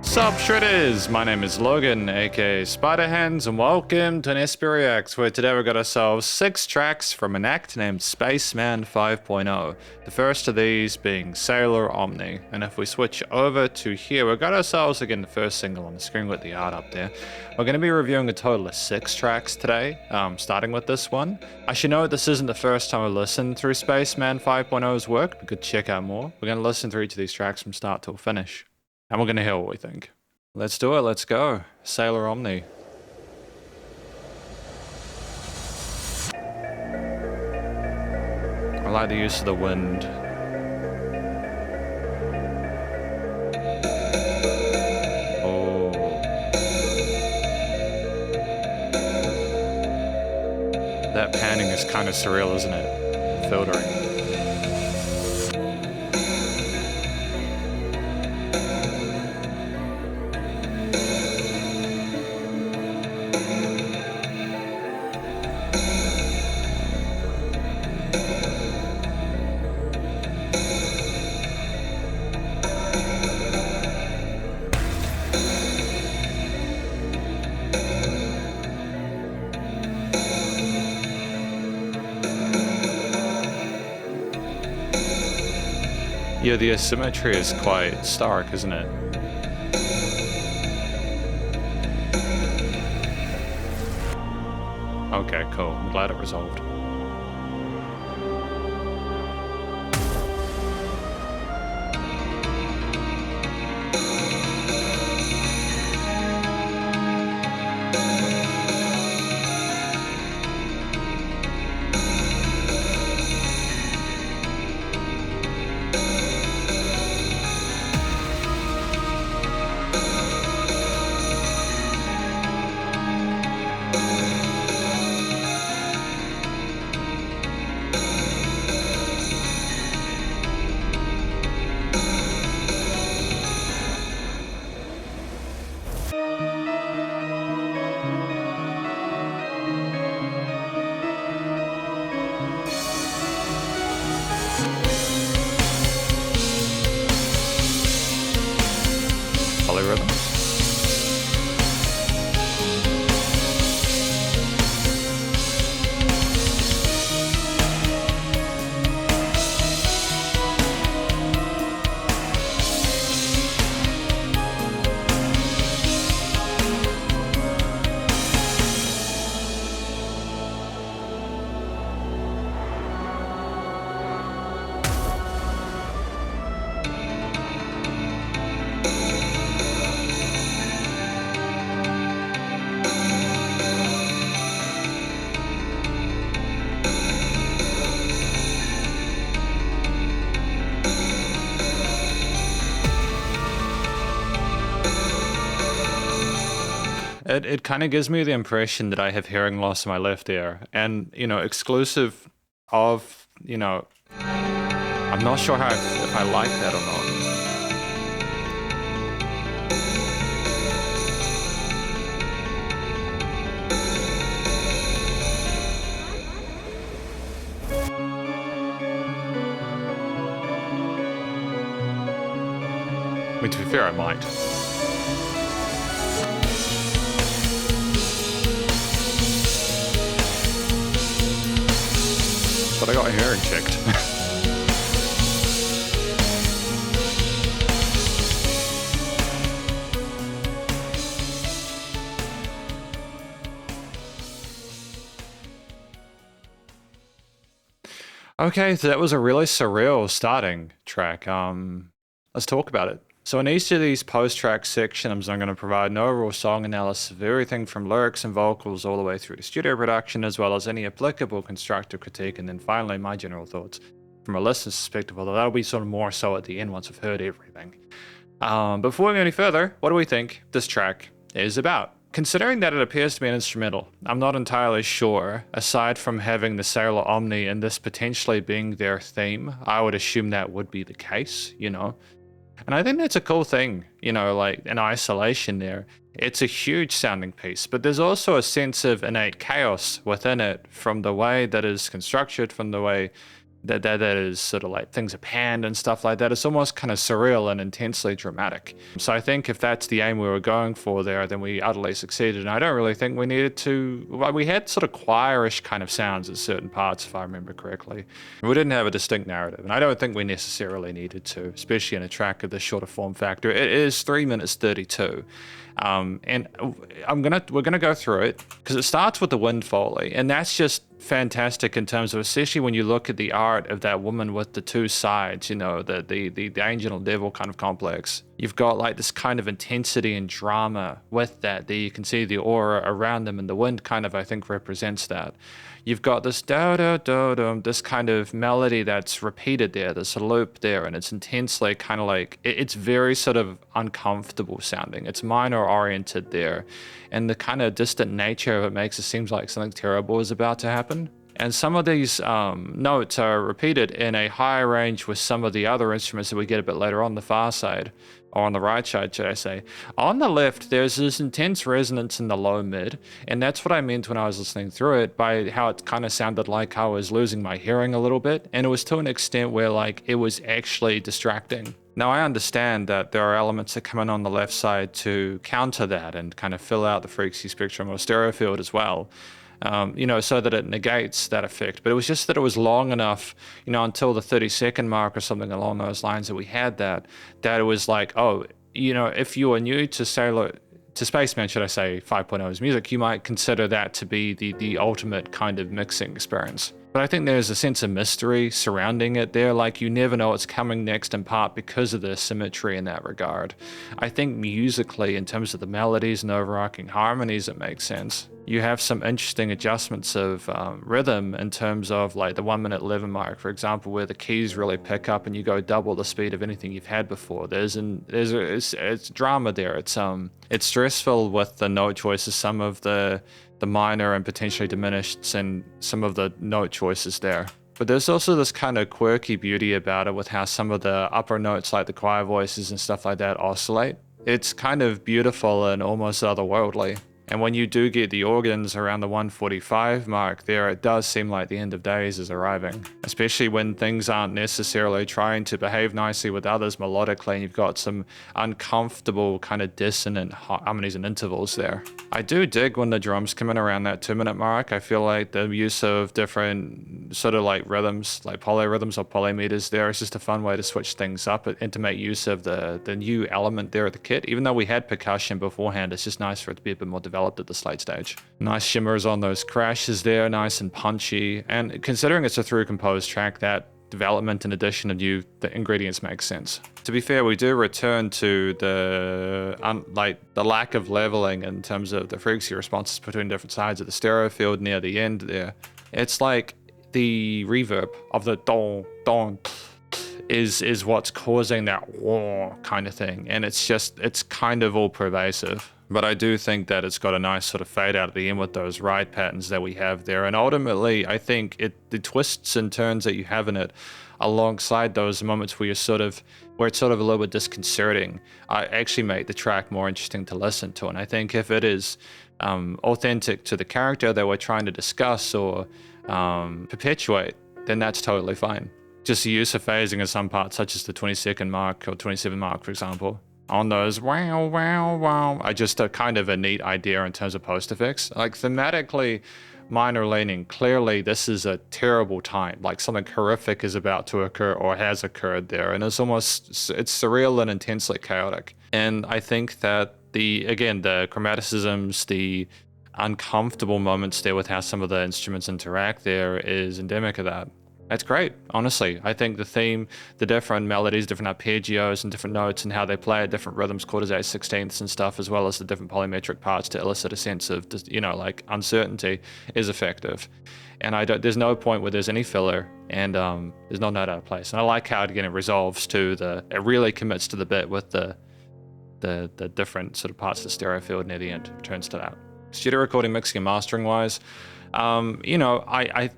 Sup Shredders, my name is Logan, aka Spiderhands, and welcome to an SP Reacts, where today we've got ourselves 6 tracks from an act named Spaceman 5.0. The first of these being Sailor Omni, and if we switch over to here, we've got ourselves again the first single on the screen with the art up there. We're going to be reviewing a total of 6 tracks today, starting with this one. I should note this isn't the first time I listened through Spaceman 5.0's work, but could check out more. We're going to listen through each of these tracks from start till finish. And we're going to hear what we think. Let's do it, let's go. Sailor Omni. I like the use of the wind. Oh. That panning is kind of surreal, isn't it? Filtering. Yeah, the asymmetry is quite stark, isn't it? Okay, cool. I'm glad it resolved. Polyrhythms. It kind of gives me the impression that I have hearing loss in my left ear, and exclusive of I'm not sure how if I like that or not. I mean, to be fair, I might. But I got hearing checked. Okay, so that was a really surreal starting track. Let's talk about it. So in each of these post-track sections, I'm going to provide an overall song analysis of everything from lyrics and vocals all the way through to studio production, as well as any applicable constructive critique, and then finally my general thoughts from a listener's perspective, although that'll be sort of more so at the end once I've heard everything. Before we go any further, what do we think this track is about? Considering that it appears to be an instrumental, I'm not entirely sure, aside from having the Sailor Omni and this potentially being their theme. I would assume that would be the case, And I think that's a cool thing, like in isolation there. It's a huge sounding piece, but there's also a sense of innate chaos within it from the way that is constructed, from the way that is sort of like things are panned and stuff like that. It's almost kind of surreal and intensely dramatic. So I think if that's the aim we were going for there, then we utterly succeeded. And I don't really think we needed to, well, we had sort of choirish kind of sounds at certain parts, if I remember correctly. We didn't have a distinct narrative, and I don't think we necessarily needed to, especially in a track of this shorter form factor. It is 3 minutes 32. And we're gonna go through it because it starts with the wind foley, and that's just fantastic in terms of, especially when you look at the art of that woman with the two sides, you know, the angel and devil kind of complex. You've got like this kind of intensity and drama with that you can see the aura around them, and the wind kind of, I think, represents that. You've got this da-da-da-dum, this kind of melody that's repeated there, this loop there, and it's intensely kind of like, it's very sort of uncomfortable sounding. It's minor oriented there. And the kind of distant nature of it makes it seem like something terrible is about to happen. And some of these notes are repeated in a higher range with some of the other instruments that we get a bit later on the far side, or on the right side, should I say. On the left, there's this intense resonance in the low mid, and that's what I meant when I was listening through it, by how it kind of sounded like I was losing my hearing a little bit, and it was to an extent where like it was actually distracting. Now, I understand that there are elements that come in on the left side to counter that and kind of fill out the frequency spectrum or stereo field as well. You know, so that it negates that effect. But it was just that it was long enough, you know, until the 30-second mark or something along those lines that we had that it was like, oh, you know, if you are new to Spaceman, should I say, 5.0's music, you might consider that to be the ultimate kind of mixing experience. But I think there's a sense of mystery surrounding it there, like you never know what's coming next, in part because of the symmetry in that regard. I think musically, in terms of the melodies and overarching harmonies, it makes sense. You have some interesting adjustments of rhythm in terms of like the 1 minute 11 mark, for example, where the keys really pick up and you go double the speed of anything you've had before. It's drama there. It's stressful with the note choices, some of the minor and potentially diminished, and some of the note choices there. But there's also this kind of quirky beauty about it with how some of the upper notes, like the choir voices and stuff like that, oscillate. It's kind of beautiful and almost otherworldly. And when you do get the organs around the 145 mark there, it does seem like the end of days is arriving, especially when things aren't necessarily trying to behave nicely with others melodically, and you've got some uncomfortable kind of dissonant harmonies and intervals there. I do dig when the drums come in around that 2 minute mark. I feel like the use of different sort of like rhythms, like polyrhythms or polymeters there, is just a fun way to switch things up and to make use of the new element there at the kit. Even though we had percussion beforehand, it's just nice for it to be a bit more developed at the slate stage. Nice shimmers on those crashes there, nice and punchy. And considering it's a through composed track, that development and addition of the ingredients makes sense. To be fair, we do return to the lack of leveling in terms of the frequency responses between different sides of the stereo field near the end there. It's like the reverb of the dong dong is what's causing that wah kind of thing, and it's kind of all pervasive. But I do think that it's got a nice sort of fade out at the end with those ride patterns that we have there. And ultimately, I think the twists and turns that you have in it, alongside those moments where it's sort of a little bit disconcerting, actually make the track more interesting to listen to. And I think if it is authentic to the character that we're trying to discuss or perpetuate, then that's totally fine. Just the use of phasing in some parts, such as the 20-second mark or 27 mark, for example, on those wow, wow, wow, are just a kind of a neat idea in terms of post effects. Like thematically minor leaning, clearly this is a terrible time, like something horrific is about to occur or has occurred there, and it's surreal and intensely chaotic. And I think that the chromaticisms, the uncomfortable moments there with how some of the instruments interact there is endemic of that. That's great, honestly. I think the theme, the different melodies, different arpeggios and different notes and how they play at different rhythms, quarters, eighths, sixteenths and stuff, as well as the different polymetric parts to elicit a sense of, like uncertainty, is effective. And there's no point where there's any filler, and there's no note out of place. And I like how, again, it resolves to it really commits to the bit with the different sort of parts of the stereo field near the end, returns to that. Studio recording, mixing and mastering wise, You know,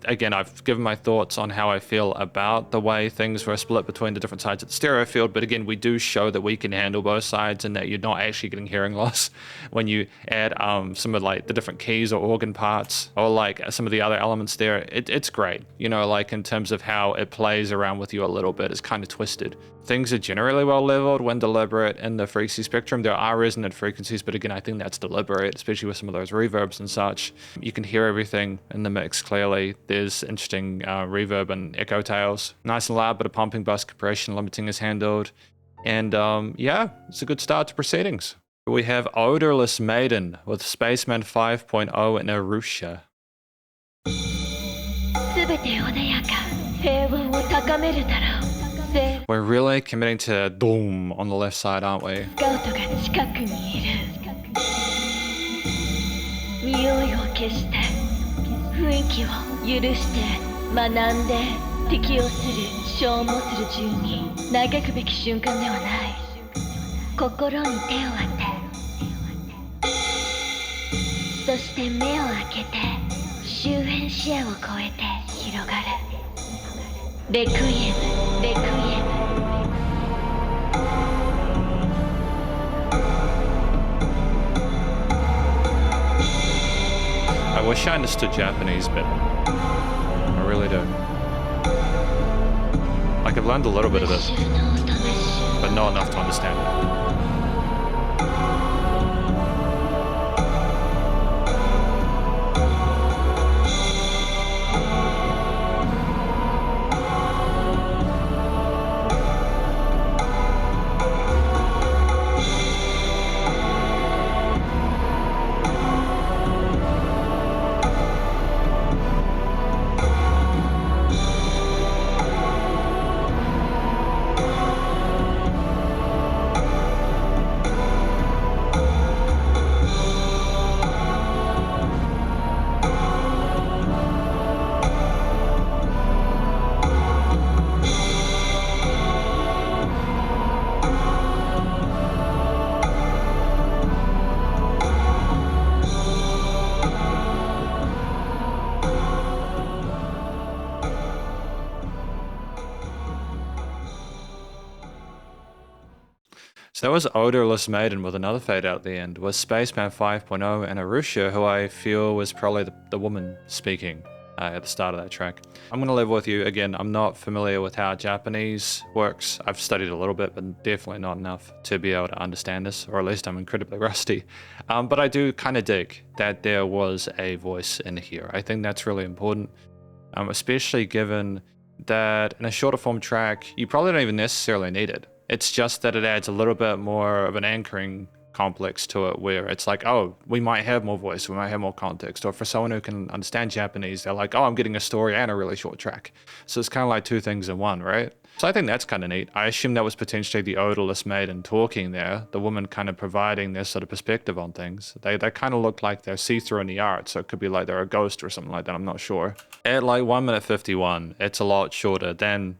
again, I've given my thoughts on how I feel about the way things were split between the different sides of the stereo field, but again, we do show that we can handle both sides and that you're not actually getting hearing loss when you add some of like the different keys or organ parts or like some of the other elements there. It's great, you know, like in terms of how it plays around with you a little bit. It's kind of twisted. Things are generally well leveled when deliberate in the frequency spectrum. There are resonant frequencies, but again, I think that's deliberate, especially with some of those reverbs and such. You can hear everything in the mix clearly. There's interesting reverb and echo tails. Nice and loud, but a pumping bus compression limiting is handled. And yeah, it's a good start to proceedings. We have Odourless Maiden with Spaceman 5.0 and Arusha. We're really committing to doom on the left side, aren't we? I wish I understood Japanese better. I really do. Like, I've learned a little bit of it, but not enough to understand it. So that was Odourless Maiden with another fade out at the end, with Spaceman 5.0 and Arusha, who I feel was probably the woman speaking at the start of that track. I'm going to level with you again. I'm not familiar with how Japanese works. I've studied a little bit, but definitely not enough to be able to understand this, or at least I'm incredibly rusty. But I do kind of dig that there was a voice in here. I think that's really important, especially given that in a shorter form track, you probably don't even necessarily need it. It's just that it adds a little bit more of an anchoring complex to it, where it's like, oh, we might have more voice, we might have more context. Or for someone who can understand Japanese, they're like, oh, I'm getting a story and a really short track. So it's kind of like two things in one, right? So I think that's kind of neat. I assume that was potentially the Odourless Maiden talking there, the woman kind of providing their sort of perspective on things. They kind of look like they're see-through in the art, so it could be like they're a ghost or something like that, I'm not sure. At like 1 minute 51, it's a lot shorter than,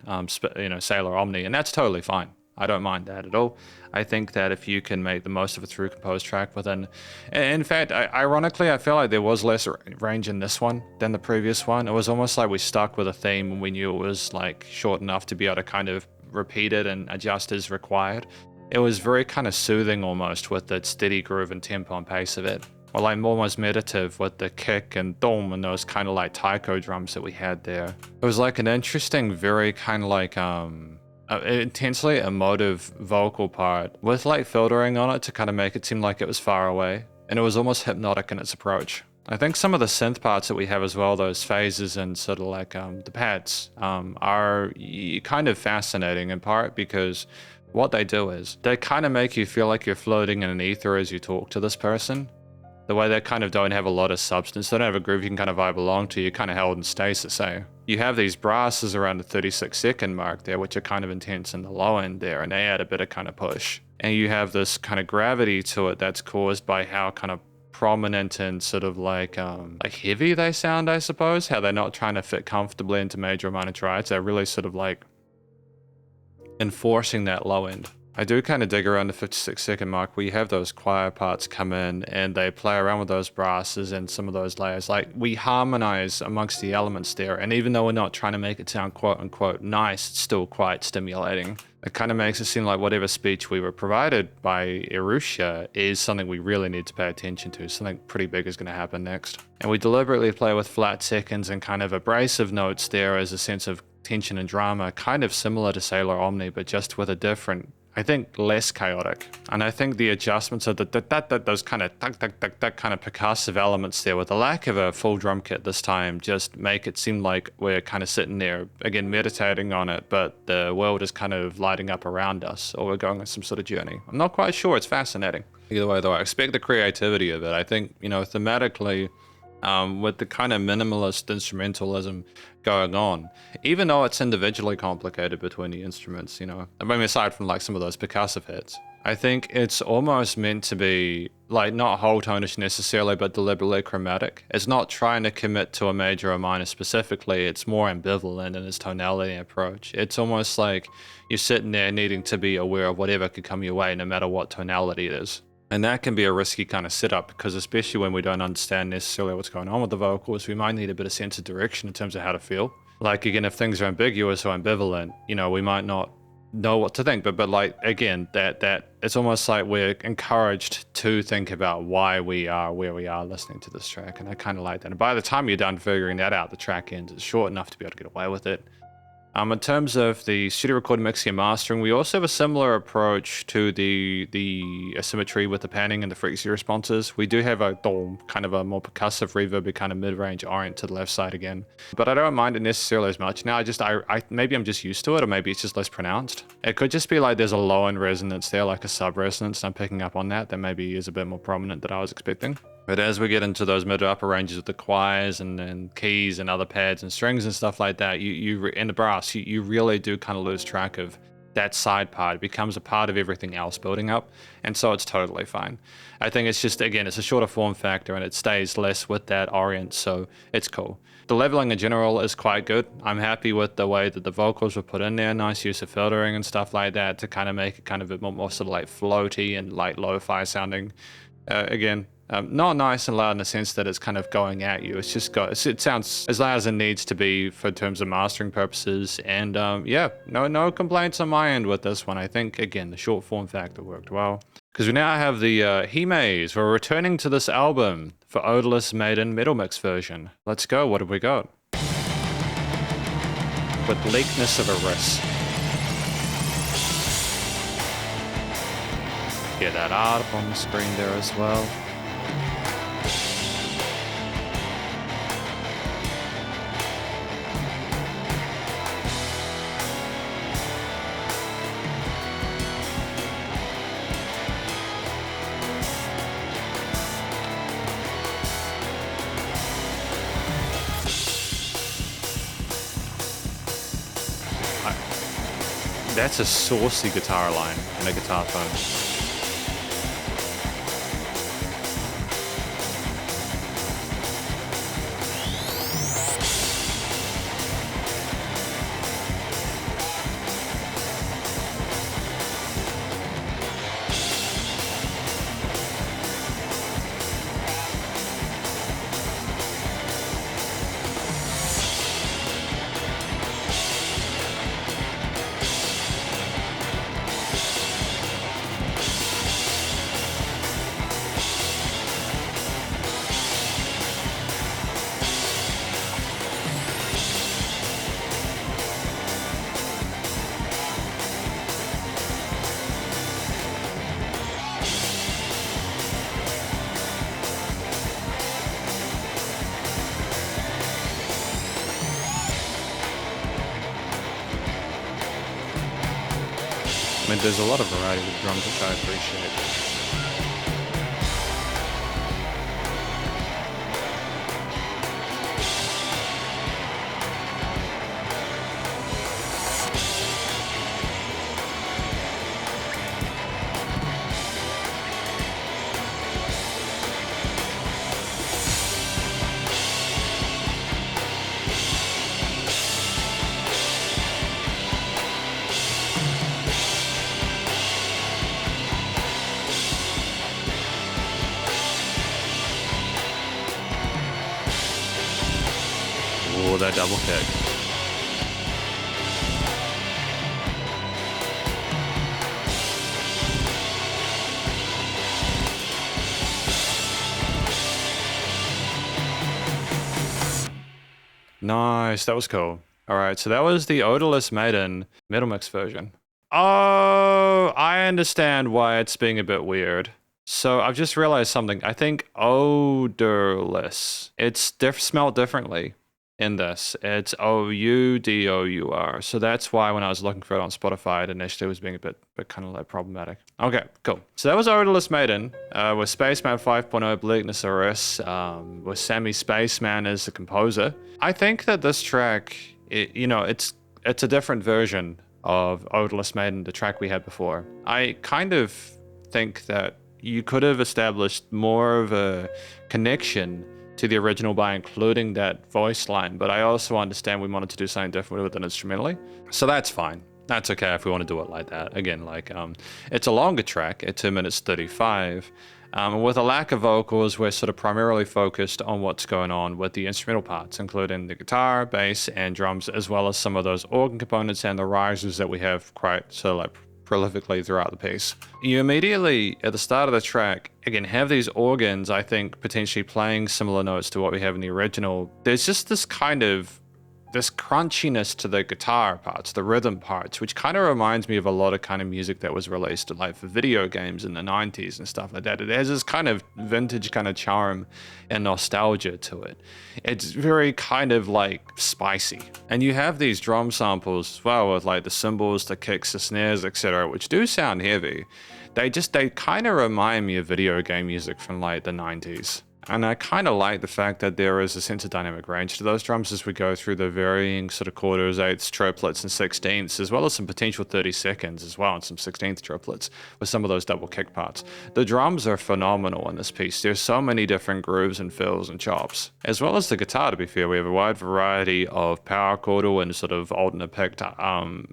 Sailor Omni, and that's totally fine. I don't mind that at all. I think that if you can make the most of a through composed track within... In fact, ironically, I feel like there was less range in this one than the previous one. It was almost like we stuck with a theme when we knew it was like short enough to be able to kind of repeat it and adjust as required. It was very kind of soothing almost with the steady groove and tempo and pace of it. Or like almost meditative with the kick and dom and those kind of like taiko drums that we had there. It was like an interesting, very kind of like... intensely emotive vocal part with like filtering on it to kind of make it seem like it was far away, and it was almost hypnotic in its approach. I think some of the synth parts that we have as well, those phases and sort of like the pads, are kind of fascinating in part because what they do is they kind of make you feel like you're floating in an ether as you talk to this person. The way they kind of don't have a lot of substance, they don't have a groove you can kind of vibe along to, you're kind of held in stasis, eh? You have these brasses around the 36-second mark there, which are kind of intense in the low end there, and they add a bit of kind of push. And you have this kind of gravity to it that's caused by how kind of prominent and sort of like heavy they sound, I suppose. How they're not trying to fit comfortably into major or minor triads. They're really sort of like enforcing that low end. I do kind of dig around the 56-second mark where you have those choir parts come in and they play around with those brasses and some of those layers. Like, we harmonize amongst the elements there, and even though we're not trying to make it sound quote unquote nice, it's still quite stimulating. It kind of makes it seem like whatever speech we were provided by Erusha is something we really need to pay attention to. Something pretty big is going to happen next. And we deliberately play with flat seconds and kind of abrasive notes there as a sense of tension and drama, kind of similar to Sailor Omni, but just with a different, I think, less chaotic. And I think the adjustments of those kind of that kind of percussive elements there, with the lack of a full drum kit this time, just make it seem like we're kind of sitting there, again, meditating on it, but the world is kind of lighting up around us, or we're going on some sort of journey. I'm not quite sure. It's fascinating. Either way, though, I expect the creativity of it. I think, you know, thematically, with the kind of minimalist instrumentalism going on, even though it's individually complicated between the instruments, you know, I mean, aside from like some of those percussive hits, I think it's almost meant to be like not whole tonish necessarily, but deliberately chromatic. It's not trying to commit to a major or minor specifically. It's more ambivalent in its tonality approach. It's almost like you're sitting there needing to be aware of whatever could come your way, no matter what tonality it is. And that can be a risky kind of setup, because especially when we don't understand necessarily what's going on with the vocals, we might need a bit of sense of direction in terms of how to feel. Like, again, if things are ambiguous or ambivalent, you know, we might not know what to think. But like, again, that it's almost like we're encouraged to think about why we are where we are listening to this track. And I kind of like that. And by the time you're done figuring that out, the track ends. It's short enough to be able to get away with it. In terms of the studio recording, mixing, and mastering, we also have a similar approach to the asymmetry with the panning and the frequency responses. We do have a kind of a more percussive, reverb, kind of mid-range orient to the left side again, but I don't mind it necessarily as much now. I maybe I'm just used to it, or maybe it's just less pronounced. It could just be like there's a low end resonance there, like a sub resonance, and I'm picking up on that. That maybe is a bit more prominent than I was expecting. But as we get into those mid to upper ranges with the choirs and keys and other pads and strings and stuff like that, you in the brass, you really do kind of lose track of that side part. It becomes a part of everything else building up, and so it's totally fine. I think it's just, again, it's a shorter form factor and it stays less with that orient, so it's cool. The leveling in general is quite good. I'm happy with the way that the vocals were put in there, nice use of filtering and stuff like that to kind of make it kind of a bit more sort of like floaty and like lo-fi sounding. Again, not nice and loud in the sense that it's kind of going at you. It's just it sounds as loud as it needs to be for terms of mastering purposes. And yeah, no complaints on my end with this one. I think, again, the short form factor worked well. Because we now have the Himeis. We're returning to this album for Odourless Maiden Metal Mix version. Let's go. What have we got? With bleakness of a risk. Get that art up on the screen there as well. That's a saucy guitar line and a guitar tone. I mean, there's a lot of variety with drums, which I appreciate. with that double kick. Nice, that was cool. All right, so that was the Odourless Maiden metal mix version. Oh, I understand why it's being a bit weird. So I've just realized something. I think odorless. It's smelled differently in this. It's Oudour. So that's why when I was looking for it on Spotify, it initially was being a bit kind of like problematic. Okay, cool. So that was Odourless Maiden with Spaceman 5.0 Bleakness RS, with Sammy Spaceman as the composer. I think that this track, it's a different version of Odourless Maiden, the track we had before. I kind of think that you could have established more of a connection to the original by including that voice line, but I also understand we wanted to do something different with it instrumentally. So that's fine. That's okay if we want to do it like that. Again, like, it's a longer track at 2 minutes 35. With a lack of vocals, we're sort of primarily focused on what's going on with the instrumental parts, including the guitar, bass, and drums, as well as some of those organ components and the risers that we have quite sort of like prolifically throughout the piece. You immediately, at the start of the track, again, have these organs, I think, potentially playing similar notes to what we have in the original. There's just this kind of this crunchiness to the guitar parts, the rhythm parts, which kind of reminds me of a lot of kind of music that was released like for video games in the 90s and stuff like that. It has this kind of vintage kind of charm and nostalgia to it. It's very kind of like spicy. And you have these drum samples as well with like the cymbals, the kicks, the snares, etc., which do sound heavy. They kind of remind me of video game music from like the 90s. And I kind of like the fact that there is a sense of dynamic range to those drums as we go through the varying sort of quarters, eighths, triplets, and sixteenths, as well as some potential 30-seconds as well, and some 16th triplets with some of those double kick parts. The drums are phenomenal in this piece. There's so many different grooves and fills and chops. As well as the guitar, to be fair, we have a wide variety of power chordal and sort of alternate picked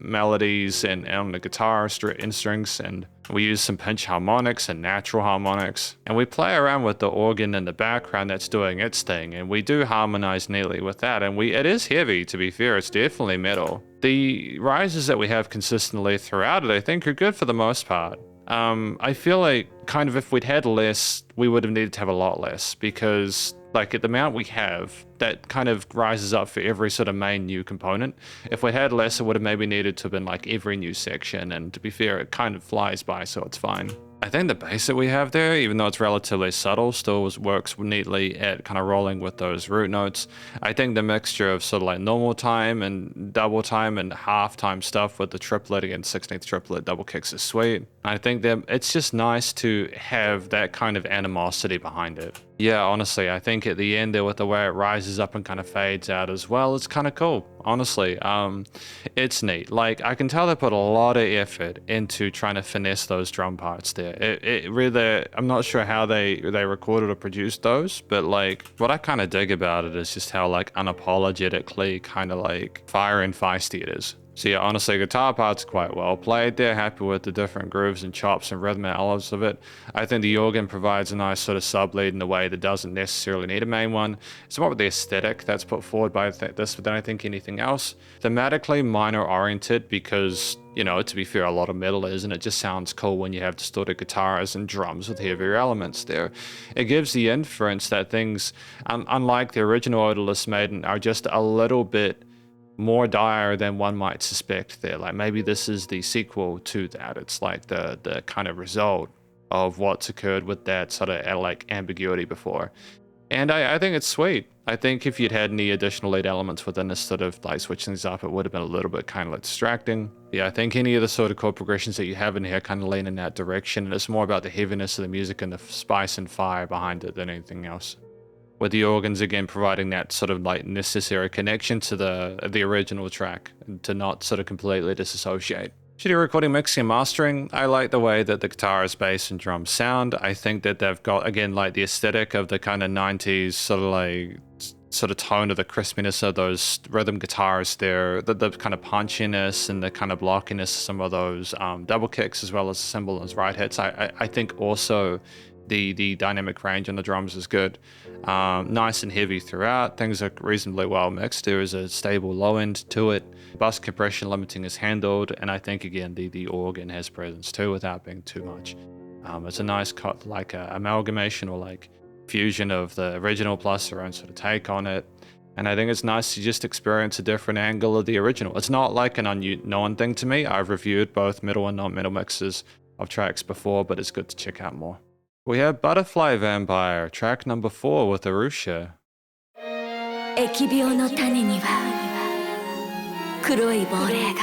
melodies and on the guitar and strings, and we use some pinch harmonics and natural harmonics, and we play around with the organ in the background that's doing its thing, and we do harmonize neatly with that, and it is heavy, to be fair. It's definitely metal. The rises that we have consistently throughout it, I think, are good for the most part. I feel like kind of if we'd had less, we would have needed to have a lot less, because like at the amount we have, that kind of rises up for every sort of main new component. If we had less, it would have maybe needed to have been like every new section, and to be fair, it kind of flies by, so it's fine. I think the bass that we have there, even though it's relatively subtle, still works neatly at kind of rolling with those root notes. I think the mixture of sort of like normal time and double time and half time stuff with the triplet and 16th triplet double kicks is sweet. I think that it's just nice to have that kind of animosity behind it. Yeah, honestly, I think at the end there with the way it rises up and kind of fades out as well, it's kind of cool. Honestly, it's neat. Like, I can tell they put a lot of effort into trying to finesse those drum parts there. It really, I'm not sure how they recorded or produced those, but like what I kind of dig about it is just how like unapologetically kind of like fire and feisty it is. So yeah, honestly, guitar parts quite well played there. Happy with the different grooves and chops and rhythm elements of it. I think the organ provides a nice sort of sub-lead in a way that doesn't necessarily need a main one. It's more with the aesthetic that's put forward by this than I think anything else. Thematically minor oriented because, you know, to be fair, a lot of metal is, and it just sounds cool when you have distorted guitars and drums with heavier elements there. It gives the inference that things, unlike the original Odourless Maiden, are just a little bit more dire than one might suspect there. Like maybe this is the sequel to that. It's like the kind of result of what's occurred with that sort of like ambiguity before. And I think it's sweet. I think if you'd had any additional lead elements within this sort of like switching things up, it would have been a little bit kind of like distracting. Yeah, I think any of the sort of chord progressions that you have in here kind of lean in that direction. And it's more about the heaviness of the music and the spice and fire behind it than anything else. With the organs again providing that sort of like necessary connection to the original track, to not sort of completely disassociate. Studio recording, mixing, and mastering. I like the way that the guitars, bass, and drums sound. I think that they've got, again, like the aesthetic of the kind of 90s sort of like sort of tone of the crispiness of those rhythm guitars there, the kind of punchiness and the kind of blockiness of some of those double kicks, as well as cymbal and ride hits. I think also The dynamic range on the drums is good. Nice and heavy throughout. Things are reasonably well mixed. There is a stable low end to it. Bus compression limiting is handled, and I think again the organ has presence too without being too much. It's a nice cut, like a amalgamation or like fusion of the original plus their own sort of take on it. And I think it's nice to just experience a different angle of the original. It's not like an unknown thing to me. I've reviewed both metal and non-metal mixes of tracks before, but it's good to check out more. We have Butterfly Vampire, track number 4 with Arusha. 疫病の種には黒い亡霊が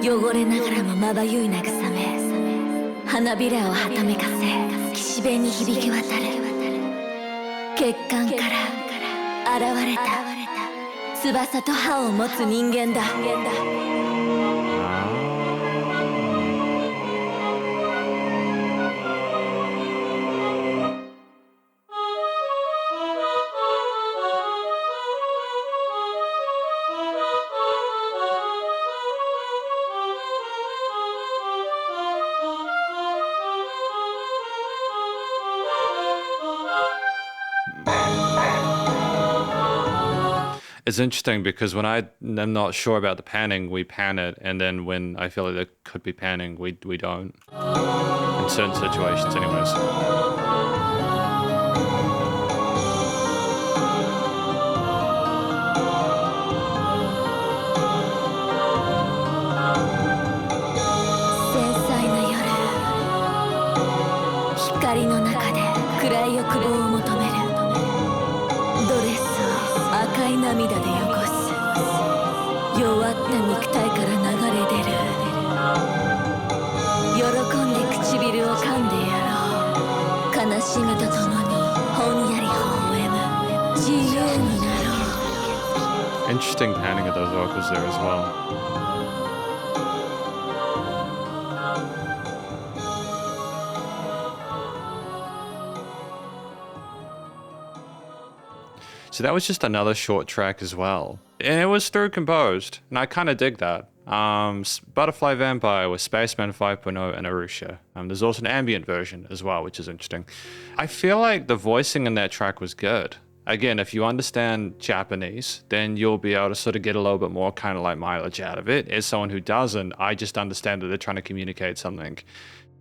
汚れながらもまばゆい慰め花びらをはためかせ岸辺に響き渡る血管から現れた翼と歯を持つ人間だ It's interesting because when I am not sure about the panning, we pan it, and then when I feel like there could be panning, we don't. In certain situations, anyways. Interesting panning of those vocals there as well. So that was just another short track as well. And it was through composed, and I kind of dig that. Butterfly Vampire with Spaceman 5.0 and Arusha. There's also an ambient version as well, which is interesting. I feel like the voicing in that track was good. Again, if you understand Japanese, then you'll be able to sort of get a little bit more kind of like mileage out of it. As someone who doesn't, I just understand that they're trying to communicate something.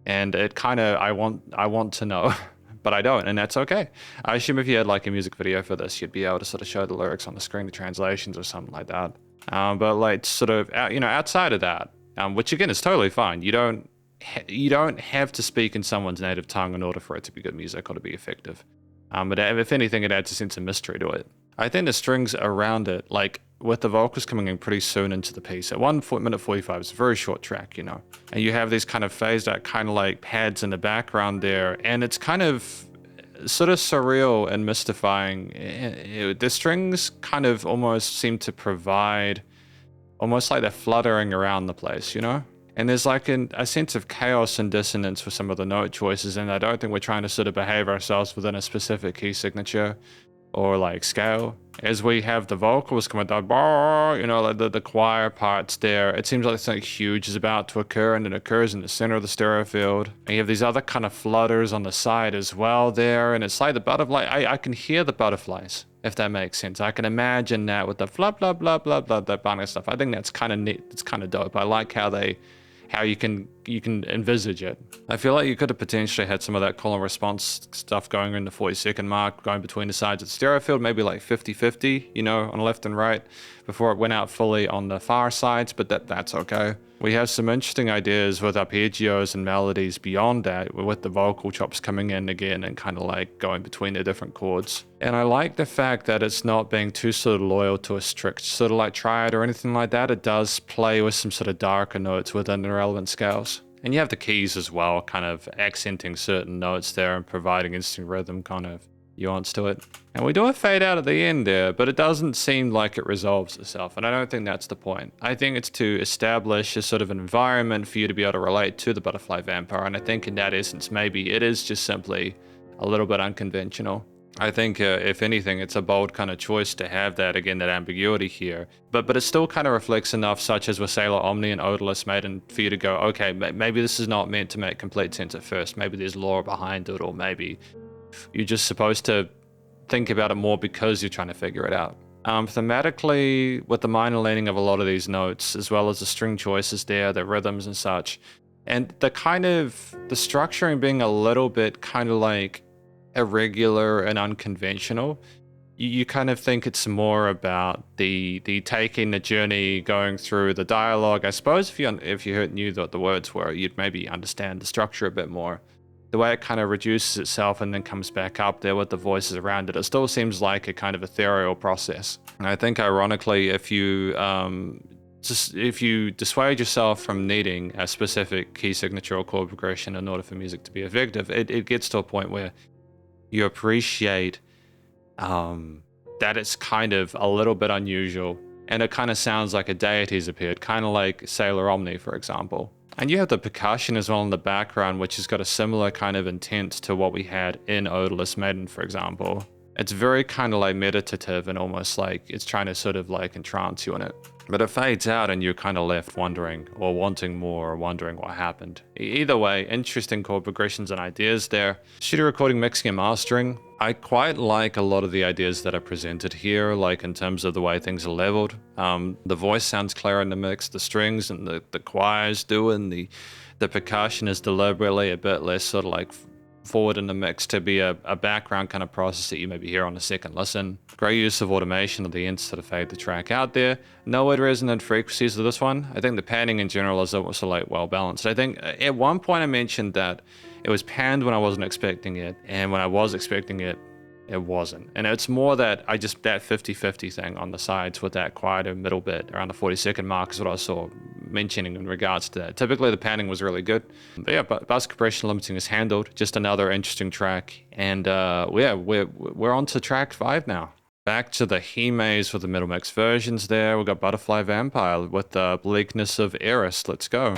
And it kind of, I want to know, but I don't, and that's okay. I assume if you had like a music video for this, you'd be able to sort of show the lyrics on the screen, the translations or something like that. But like sort of, outside of that, which again is totally fine. You don't have to speak in someone's native tongue in order for it to be good music or to be effective. But if anything, it adds a sense of mystery to it. I think the strings around it, like with the vocals coming in pretty soon into the piece, at 1 minute 45, it's a very short track, and you have these kind of phased out kind of like pads in the background there, and it's kind of sort of surreal and mystifying. The strings kind of almost seem to provide almost like they're fluttering around the place, And there's like a sense of chaos and dissonance for some of the note choices, and I don't think we're trying to sort of behave ourselves within a specific key signature or like scale. As we have the vocals come down, like the choir parts there, it seems like something huge is about to occur, and it occurs in the center of the stereo field. And you have these other kind of flutters on the side as well there, and it's like the butterfly. I can hear the butterflies, if that makes sense. I can imagine that with the blah blah blah blah blah, that kind of stuff. I think that's kind of neat. It's kind of dope. I like how you can envisage it. I feel like you could have potentially had some of that call and response stuff going in the 40-second mark, going between the sides of the stereo field, maybe like 50-50, on left and right, before it went out fully on the far sides, but that's okay. We have some interesting ideas with arpeggios and melodies beyond that, with the vocal chops coming in again and kind of like going between the different chords. And I like the fact that it's not being too sort of loyal to a strict sort of like triad or anything like that. It does play with some sort of darker notes within the relevant scales. And you have the keys as well, kind of accenting certain notes there and providing instant rhythm kind of nuance to it. And we do a fade out at the end there, but it doesn't seem like it resolves itself, and I don't think that's the point. I think it's to establish a sort of environment for you to be able to relate to the Butterfly Vampire, and I think in that essence maybe it is just simply a little bit unconventional. I think, if anything, it's a bold kind of choice to have that, again, that ambiguity here. But it still kind of reflects enough, such as with Sailor Omni and Odourless Maiden, for you to go, okay, maybe this is not meant to make complete sense at first. Maybe there's lore behind it, or maybe you're just supposed to think about it more because you're trying to figure it out. Thematically, with the minor leaning of a lot of these notes, as well as the string choices there, the rhythms and such, and the structuring being a little bit kind of like irregular and unconventional, you kind of think it's more about the taking the journey, going through the dialogue. I suppose if you knew what the words were, you'd maybe understand the structure a bit more. The way it kind of reduces itself and then comes back up there with the voices around it, it still seems like a kind of ethereal process. And I think, ironically, if you dissuade yourself from needing a specific key signature or chord progression in order for music to be effective, it gets to a point where you appreciate that it's kind of a little bit unusual, and it kind of sounds like a deity's appeared, kind of like Sailor Omni, for example. And you have the percussion as well in the background, which has got a similar kind of intent to what we had in Odourless Maiden, for example. It's very kind of like meditative and almost like it's trying to sort of like entrance you in it. But it fades out and you're kind of left wondering or wanting more or wondering what happened. Either way, interesting chord progressions and ideas there. Studio recording, mixing and mastering. I quite like a lot of the ideas that are presented here, like in terms of the way things are leveled. The voice sounds clear in the mix, the strings and the choirs do, and the percussion is deliberately a bit less sort of like forward in the mix to be a background kind of process that you maybe hear on a second listen. Great use of automation at the end to sort of fade the track out there. No weird resonant frequencies of this one. I think the panning in general is also like well balanced. I think at one point I mentioned that it was panned when I wasn't expecting it, and when I was expecting it, it wasn't. And it's more that that 50-50 thing on the sides with that quieter middle bit around the 40-second mark is what I saw mentioning in regards to that. Typically the panning was really good. But yeah, bus compression limiting is handled. Just another interesting track. And yeah, we're on to track 5 now. Back to the He Maze with the middle mix versions there. We've got Butterfly Vampire with the bleakness of Eris. Let's go.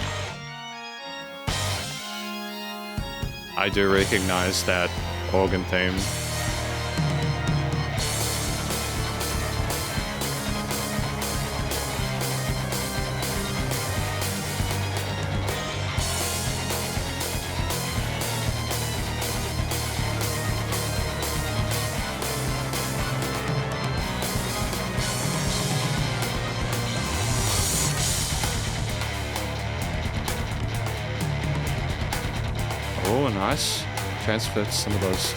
I do recognize that organ theme. Oh, nice. Transferred some of those.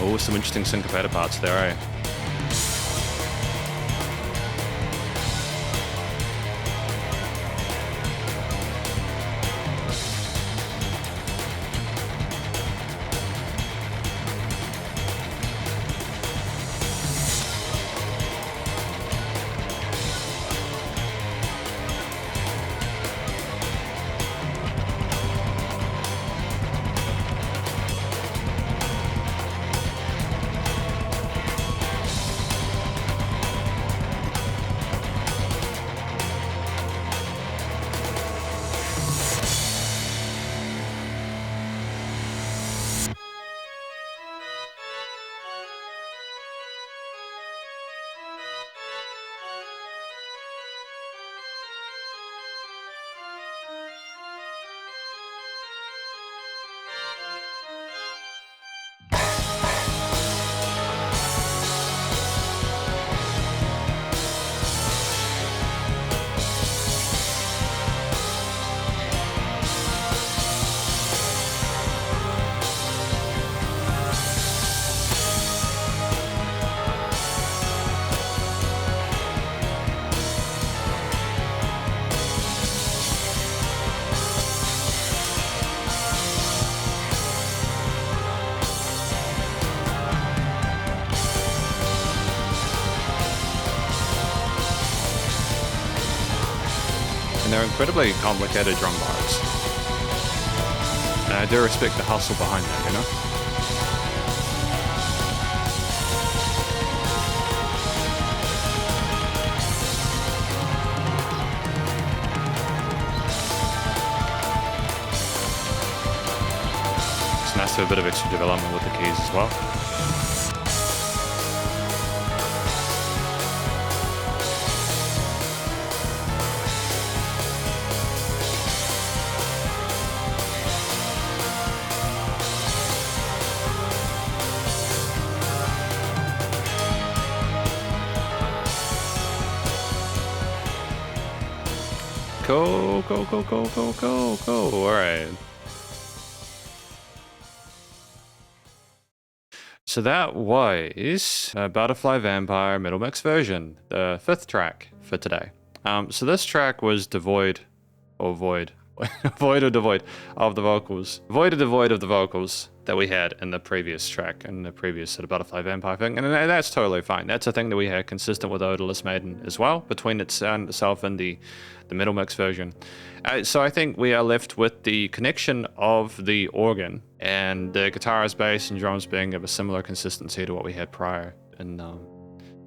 Oh, some interesting syncopated parts there, eh? And they're incredibly complicated drum parts. And I do respect the hustle behind that, you know? It's nice to have a bit of extra development with the keys as well. Go, go, go, go, go, go, go. All right. So that was Butterfly Vampire Metal Mix version, the 5th track for today. So this track was devoid or void void or devoid of the vocals. Void or devoid of the vocals that we had in the previous track, in the previous sort of Butterfly Vampire thing. And that's totally fine. That's a thing that we had consistent with Odourless Maiden as well, between itself and the Metal Mix version. So I think we are left with the connection of the organ and the guitars, bass, and drums being of a similar consistency to what we had prior in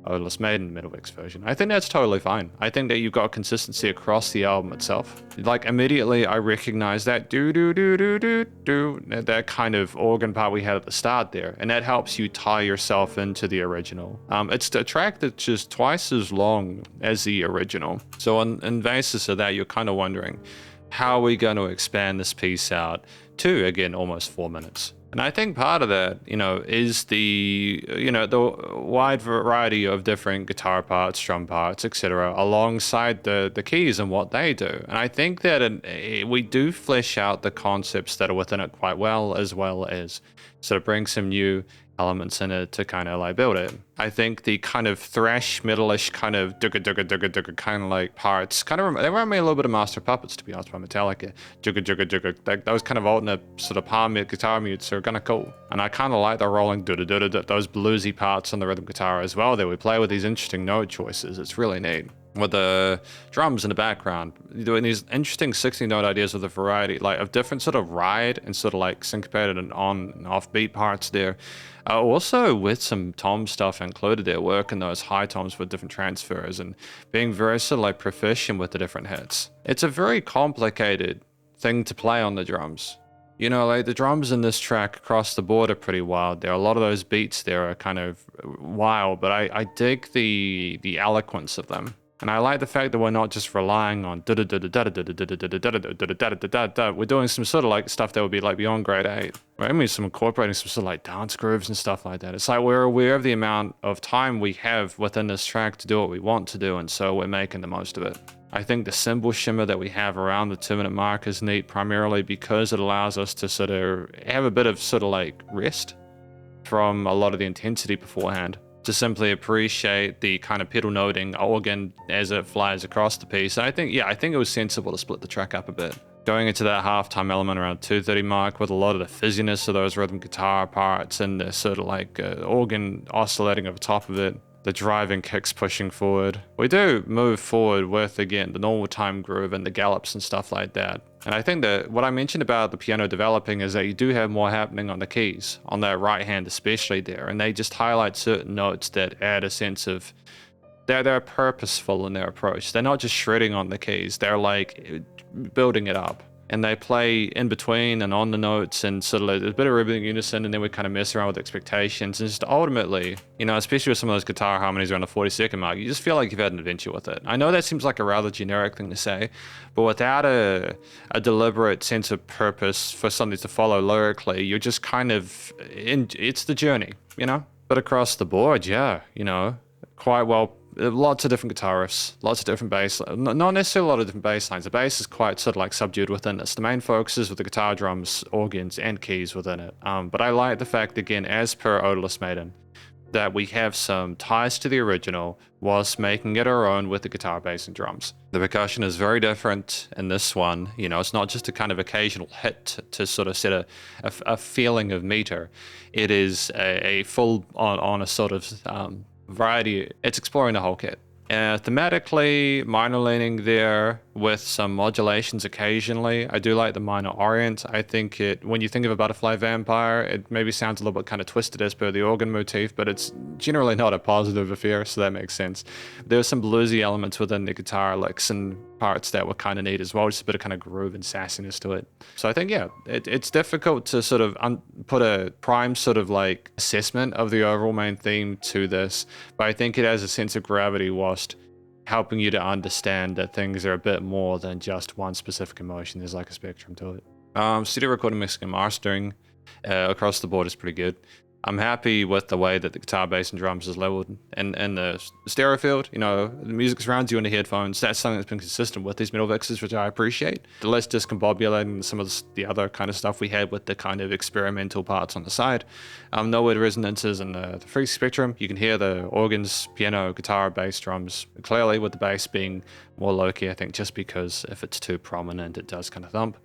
Odourless Maiden Metal Mix version. I think that's totally fine. I think that you've got consistency across the album itself. Like immediately I recognize that that kind of organ part we had at the start there, and that helps you tie yourself into the original. It's a track that's just twice as long as the original. So on basis of that, you're kind of wondering, how are we going to expand this piece out to, again, almost 4 minutes? And I think part of that, is the wide variety of different guitar parts, drum parts, etc., alongside the keys and what they do. And I think that we do flesh out the concepts that are within it quite well as sort of bring some new elements in it to kind of like build it. I think the kind of thrash metalish kind of dugga kind of like parts they remind me a little bit of Master of Puppets, to be honest, by Metallica. Like those kind of alternate sort of palm mute guitar mutes are kind of cool. And I kind of like the rolling those bluesy parts on the rhythm guitar as well that we play with these interesting note choices. It's really neat. With the drums in the background, doing these interesting 16-note ideas with a variety, like of different sort of ride and sort of like syncopated and on and off beat parts there. Also with some tom stuff included there, working those high toms with different transfers and being very sort of like proficient with the different hits. It's a very complicated thing to play on the drums. Like the drums in this track across the board are pretty wild. There are a lot of those beats there are kind of wild, but I dig the eloquence of them. And I like the fact that we're not just relying on we're doing some sort of like stuff that would be like beyond grade 8. I mean, some incorporating some sort of like dance grooves and stuff like that. It's like we're aware of the amount of time we have within this track to do what we want to do, and so we're making the most of it. I think the cymbal shimmer that we have around the 2-minute mark is neat, primarily because it allows us to sort of have a bit of sort of like rest from a lot of the intensity beforehand, to simply appreciate the kind of pedal noting organ as it flies across the piece. And I think it was sensible to split the track up a bit. Going into that halftime element around 2:30 mark with a lot of the fizziness of those rhythm guitar parts and the sort of like organ oscillating over top of it, the driving kicks pushing forward. We do move forward with, again, the normal time groove and the gallops and stuff like that. And I think that what I mentioned about the piano developing is that you do have more happening on the keys, on that right hand especially there, and they just highlight certain notes that add a sense of, they're purposeful in their approach. They're not just shredding on the keys, they're like building it up. And they play in between and on the notes and sort of like a bit of rhythm unison, and then we kind of mess around with expectations. And just ultimately, especially with some of those guitar harmonies around the 40-second mark, you just feel like you've had an adventure with it. I know that seems like a rather generic thing to say, but without a deliberate sense of purpose for something to follow lyrically, you're just kind of it's the journey, But across the board, quite well. Lots of different guitar riffs, lots of different bass, not necessarily a lot of different bass lines. The bass is quite sort of like subdued within this. The main focus is with the guitar, drums, organs, and keys within it. But I like the fact, again, as per Odourless Maiden, that we have some ties to the original whilst making it our own with the guitar, bass, and drums. The percussion is very different in this one. It's not just a kind of occasional hit to sort of set a feeling of meter. It is a full on a sort of variety. It's exploring the whole kit. Thematically, minor leaning there with some modulations occasionally. I do like the minor orient. I think when you think of a butterfly vampire, it maybe sounds a little bit kind of twisted as per the organ motif, but it's generally not a positive affair, so that makes sense. There's some bluesy elements within the guitar licks and parts that were kind of neat as well, just a bit of kind of groove and sassiness to it. So I think, yeah, it's difficult to sort of put a prime sort of like assessment of the overall main theme to this, but I think it has a sense of gravity whilst helping you to understand that things are a bit more than just one specific emotion. There's like a spectrum to it. Studio recording, mixing, and mastering across the board is pretty good. I'm happy with the way that the guitar, bass, and drums is leveled and the stereo field. You know, the music surrounds you in the headphones. That's something that's been consistent with these metal mixes, which I appreciate. The less discombobulating some of the other kind of stuff we had with the kind of experimental parts on the side. No weird resonances in the free spectrum. You can hear the organs, piano, guitar, bass, drums clearly, with the bass being more low-key, I think, just because if it's too prominent, it does kind of thump.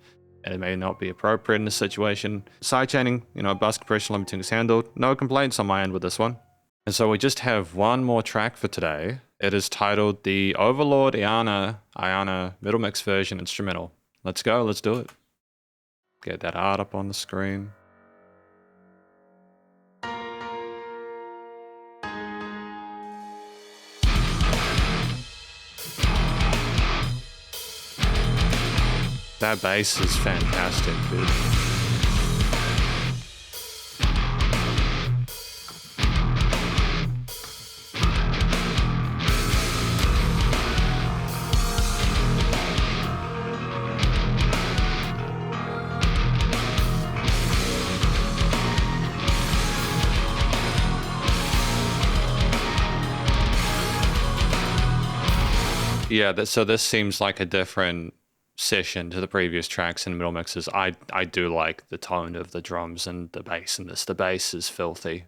And it may not be appropriate in this situation. Sidechaining, bus compression limiting is handled. No complaints on my end with this one. And so we just have one more track for today. It is titled the Overlord Iana Metal Mix version instrumental. Let's go, let's do it. Get that art up on the screen. That bass is fantastic, dude. Yeah, so this seems like a different session to the previous tracks and metal mixes. I do like the tone of the drums and the bass in this. The bass is filthy.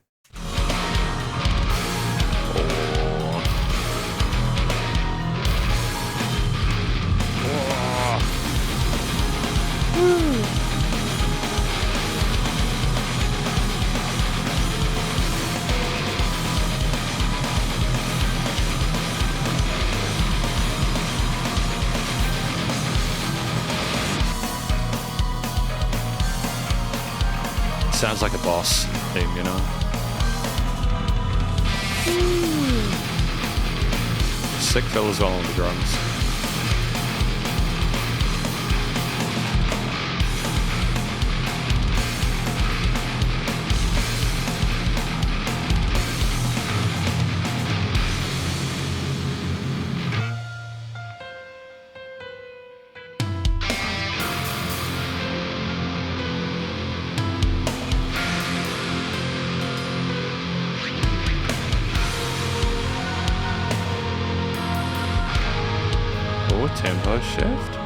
Sounds like a boss theme, Sick fill as well on the drums. Tempo shift.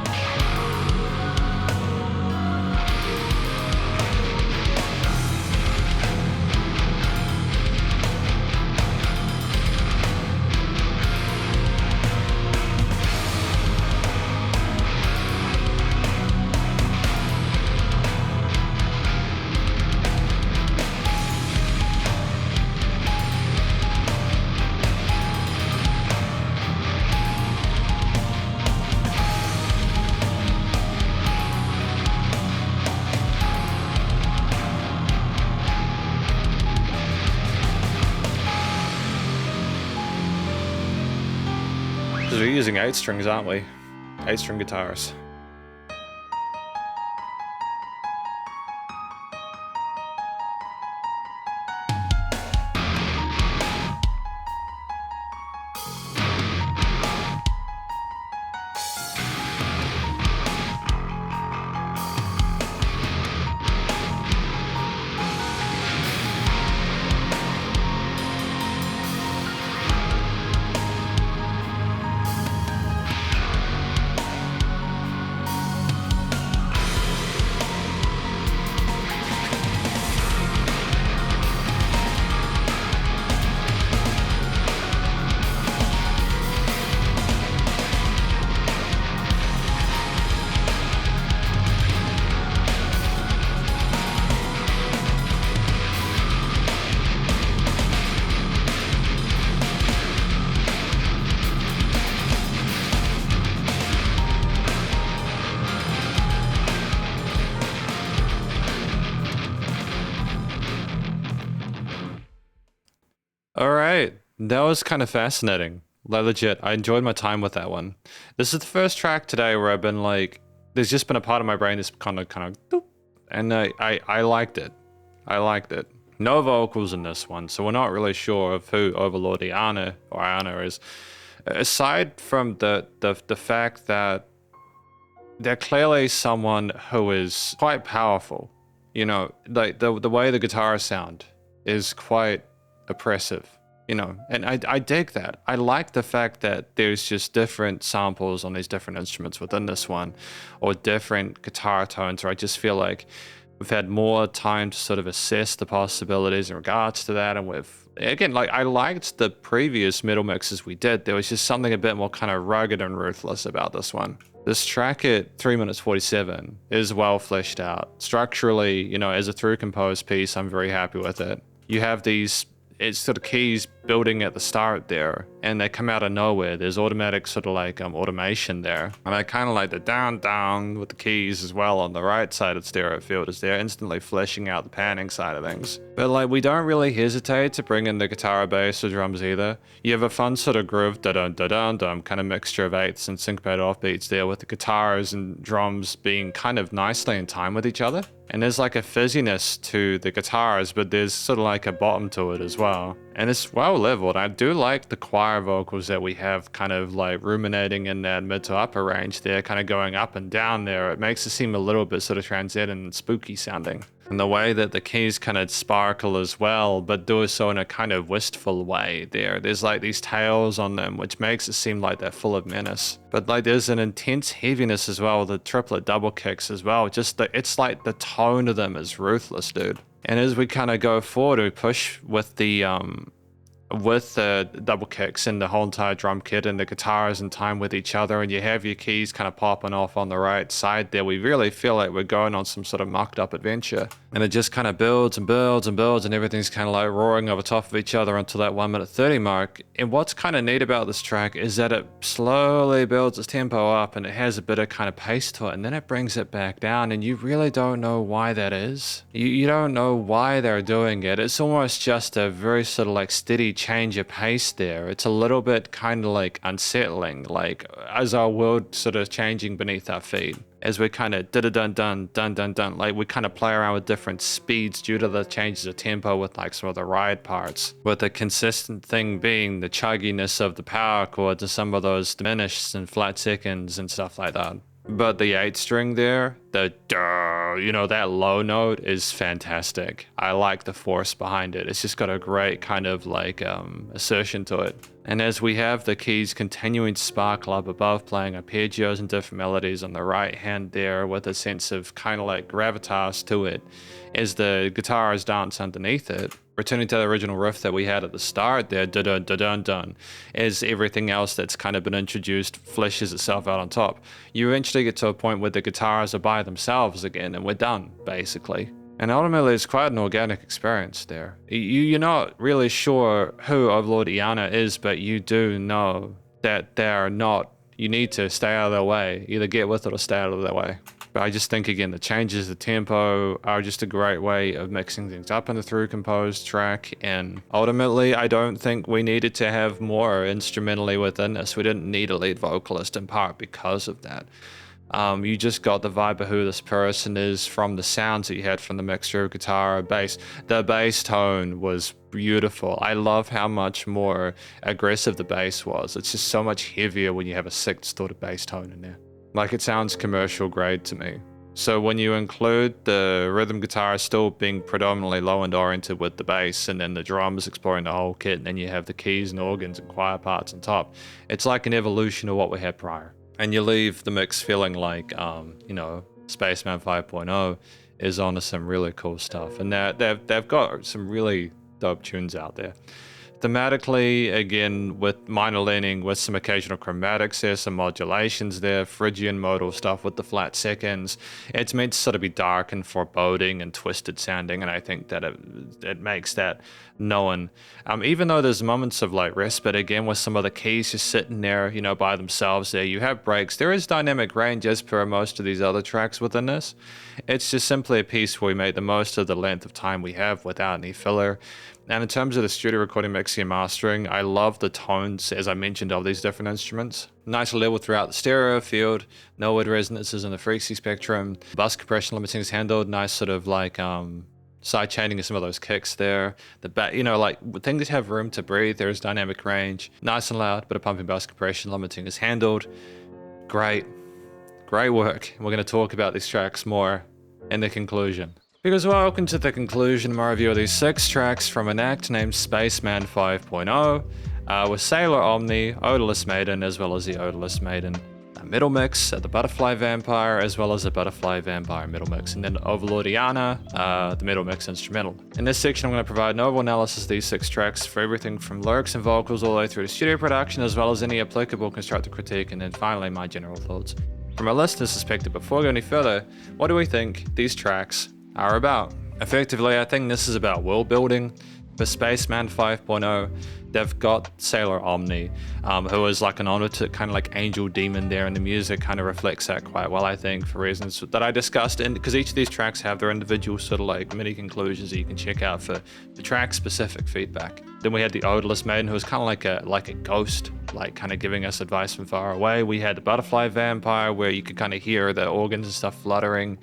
Because we're using 8 strings, aren't we? 8-string guitars. That was kind of fascinating. Like legit, I enjoyed my time with that one. This is the first track today where I've been like, there's just been a part of my brain that's kind of, and I liked it. I liked it. No vocals in this one, so we're not really sure of who Overlord Iana is. Aside from the fact that they're clearly someone who is quite powerful. You know, like the way the guitars sound is quite oppressive. You know, and I dig that. I like the fact that there's just different samples on these different instruments within this one, or different guitar tones, where I just feel like we've had more time to sort of assess the possibilities in regards to that. And with, again, like I liked the previous metal mixes we did. There was just something a bit more kind of rugged and ruthless about this one. This track at 3 minutes 47 is well fleshed out. Structurally, you know, as a through composed piece, I'm very happy with it. You have these, it's sort of keys building at the start there, and they come out of nowhere. There's automatic sort of like automation there. And I kind of like the down with the keys as well on the right side of the stereo field, as they're instantly fleshing out the panning side of things. But like, we don't really hesitate to bring in the guitar, bass, or drums either. You have a fun sort of groove, da-dun-da-dun-dum, kind of mixture of eighths and syncopated offbeats there, with the guitars and drums being kind of nicely in time with each other. And there's like a fizziness to the guitars, but there's sort of like a bottom to it as well. And it's well leveled. I do like the choir vocals that we have kind of like ruminating in that mid to upper range there, kind of going up and down there. It makes it seem a little bit sort of transcendent and spooky sounding. And the way that the keys kind of sparkle as well, but do so in a kind of wistful way there. There's like these tails on them, which makes it seem like they're full of menace. But like there's an intense heaviness as well, the triplet double kicks as well. Just it's like the tone of them is ruthless, dude. And as we kind of go forward, we push with the double kicks and the whole entire drum kit and the guitars in time with each other, and you have your keys kind of popping off on the right side there. We really feel like we're going on some sort of mucked up adventure, and it just kind of builds and builds and builds, and everything's kind of like roaring over top of each other until that 1 minute 30 mark. And what's kind of neat about this track is that it slowly builds its tempo up, and it has a bit of kind of pace to it, and then it brings it back down, and you really don't know why that is. You don't know why they're doing it. It's almost just a very sort of like steady change of pace there. It's a little bit kind of like unsettling, like as our world sort of changing beneath our feet, as we kind of dun-dun-dun, like we kind of play around with different speeds due to the changes of tempo with like some of the ride parts, with the consistent thing being the chugginess of the power chords and some of those diminished and flat seconds and stuff like that. But the 8 string there, the duh, you know, that low note is fantastic. I like the force behind it. It's just got a great kind of like assertion to it. And as we have the keys continuing to sparkle up above, playing arpeggios and different melodies on the right hand there, with a sense of kind of like gravitas to it, as the guitars dance underneath it, returning to the original riff that we had at the start there, dun-dun-dun-dun, as everything else that's kind of been introduced fleshes itself out on top. You eventually get to a point where the guitars are by themselves again, and we're done, basically. And ultimately, it's quite an organic experience there. You're not really sure who Overlord Iana is, but you do know that they're not. You need to stay out of their way. Either get with it or stay out of their way. But I just think, again, the changes, the tempo are just a great way of mixing things up in the through composed track. And ultimately, I don't think we needed to have more instrumentally within this. We didn't need a lead vocalist, in part because of that. You just got the vibe of who this person is from the sounds that you had from the mixture of guitar and bass. The bass tone was beautiful. I love how much more aggressive the bass was. It's just so much heavier when you have a 6th sort of bass tone in there. Like, it sounds commercial grade to me. So when you include the rhythm guitar still being predominantly low end oriented with the bass, and then the drums exploring the whole kit, and then you have the keys and organs and choir parts on top, it's like an evolution of what we had prior. And you leave the mix feeling like, you know, Spaceman 5.0 is onto some really cool stuff. And they've got some really dope tunes out there. Thematically, again, with minor leaning, with some occasional chromatics there, some modulations there, Phrygian modal stuff with the flat seconds. It's meant to sort of be dark and foreboding and twisted sounding, and I think that it makes that known. Even though there's moments of like respite, again, with some of the keys just sitting there, you know, by themselves there, you have breaks. There is dynamic range as per most of these other tracks within this. It's just simply a piece where we make the most of the length of time we have without any filler. And in terms of the studio recording, mixing, and mastering, I love the tones, as I mentioned, of these different instruments. Nice level throughout the stereo field, no wood resonances in the frequency spectrum. Bus compression limiting is handled, nice sort of like side chaining of some of those kicks there. The back, you know, like things that have room to breathe. There's dynamic range, nice and loud, but a pumping bus compression limiting is handled. Great work. We're going to talk about these tracks more in the conclusion. Because welcome to the conclusion of my review of these 6 tracks from an act named Spaceman 5.0, with Sailor Omni, Odourless Maiden, as well as the Odourless Maiden middle mix, the Butterfly Vampire, as well as the Butterfly Vampire middle mix, and then Overlord Iana, the middle mix instrumental. In this section, I'm going to provide an overall analysis of these 6 tracks for everything from lyrics and vocals all the way through to studio production, as well as any applicable constructive critique, and then finally my general thoughts. From a listener's perspective, before we go any further, what do we think these tracks are about? Effectively, I think this is about world building. For Spaceman 5.0, they've got Sailor Omni, who is like an honored kind of like angel demon there, and the music kind of reflects that quite well, I think, for reasons that I discussed. And because each of these tracks have their individual sort of like mini conclusions that you can check out for the track-specific feedback. Then we had the Odourless Maiden, who was kind of like a ghost, like kind of giving us advice from far away. We had the Butterfly Vampire, where you could kind of hear the organs and stuff fluttering.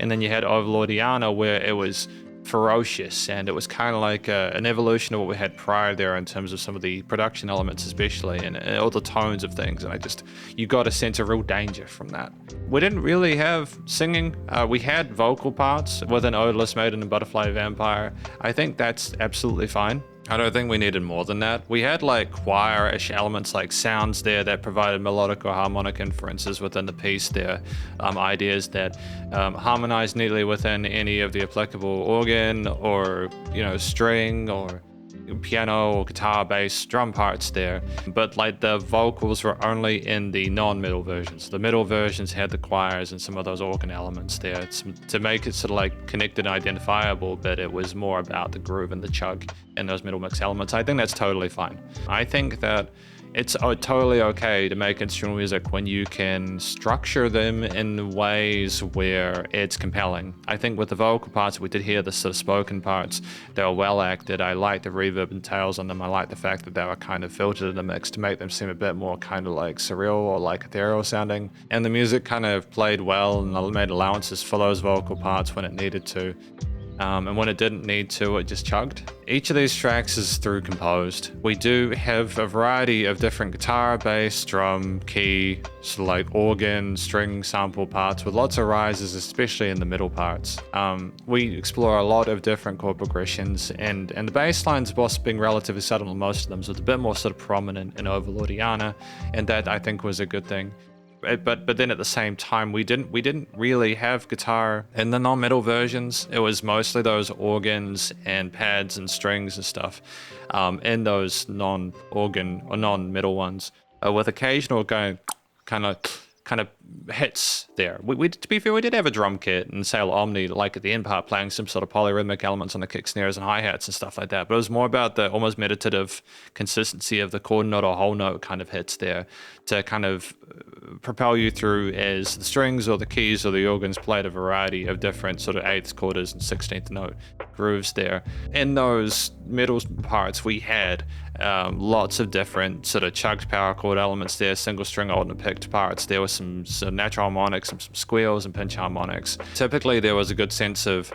And then you had Overlord Iana, where it was ferocious, and it was kind of like an evolution of what we had prior there in terms of some of the production elements, especially, and all the tones of things. And you got a sense of real danger from that. We didn't really have singing. We had vocal parts within Odourless Maiden and Butterfly Vampire. I think that's absolutely fine. I don't think we needed more than that. We had like choir-ish elements, like sounds there that provided melodic or harmonic inferences within the piece there, ideas that harmonized neatly within any of the applicable organ or, you know, string or piano or guitar, bass, drum parts there. But like the vocals were only in the non-middle versions. The middle versions had the choirs and some of those organ elements there to make it sort of like connected and identifiable, but it was more about the groove and the chug and those middle mix elements. I think that's totally fine. I think that it's totally okay to make instrumental music when you can structure them in ways where it's compelling. I think with the vocal parts, we did hear the sort of spoken parts. They were well acted. I like the reverb and tails on them. I like the fact that they were kind of filtered in the mix to make them seem a bit more kind of like surreal or like ethereal sounding. And the music kind of played well and made allowances for those vocal parts when it needed to. And when it didn't need to, it just chugged. Each of these tracks is through composed. We do have a variety of different guitar, bass, drum, key, sort of like organ, string, sample parts with lots of rises, especially in the middle parts. We explore a lot of different chord progressions, and the bass lines, whilst being relatively subtle in most of them, so it's a bit more sort of prominent in Overlord Iana, and that I think was a good thing. But then at the same time, we didn't really have guitar in the non-middle versions. It was mostly those organs and pads and strings and stuff in those non-organ or non-middle ones, with occasional going kind of hits there. We to be fair, we did have a drum kit and Sailor Omni, like at the end part, playing some sort of polyrhythmic elements on the kick snares and hi-hats and stuff like that. But it was more about the almost meditative consistency of the chord note or whole note kind of hits there to kind of propel you through as the strings or the keys or the organs played a variety of different sort of 8th, quarters, and 16th note grooves there. In those middle parts, we had lots of different sort of chugged power chord elements there, single string alternate picked parts. There was some natural harmonics, some squeals and pinch harmonics. Typically there was a good sense of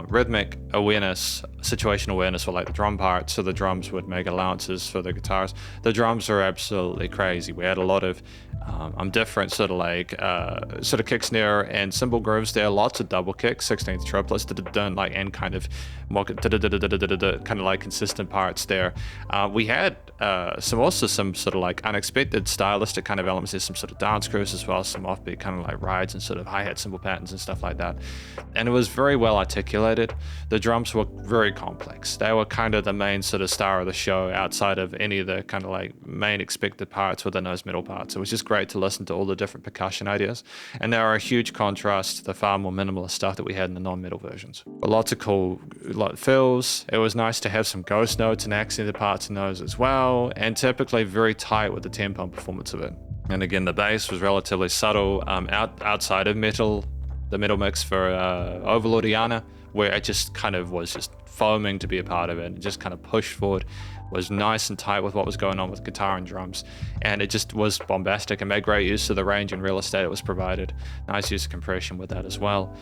rhythmic awareness, situational awareness for like the drum part, so the drums would make allowances for the guitars. The drums are absolutely crazy. We had a lot of different sort of like sort of kick snare and cymbal grooves there, lots of double kicks, 16th triplets, like and kind of more kind of like consistent parts there. We had some sort of like unexpected stylistic kind of elements. There's some sort of dance grooves as well, some offbeat kind of like rides and sort of hi-hat cymbal patterns and stuff like that. And it was very well articulated. The drums were very complex. They were kind of the main sort of star of the show outside of any of the kind of like main expected parts within those middle parts. It was just great to listen to all the different percussion ideas. And they were a huge contrast to the far more minimalist stuff that we had in the non-middle versions. But lots of cool fills. It was nice to have some ghost notes and accented parts in those as well, and typically very tight with the tempo and performance of it. And again, the bass was relatively subtle outside of the middle mix for Overlord Iana. where it just kind of was just foaming to be a part of it and just kind of pushed forward, was nice and tight with what was going on with guitar and drums, and it just was bombastic and made great use of the range and real estate it was provided. Nice use of compression with that as well.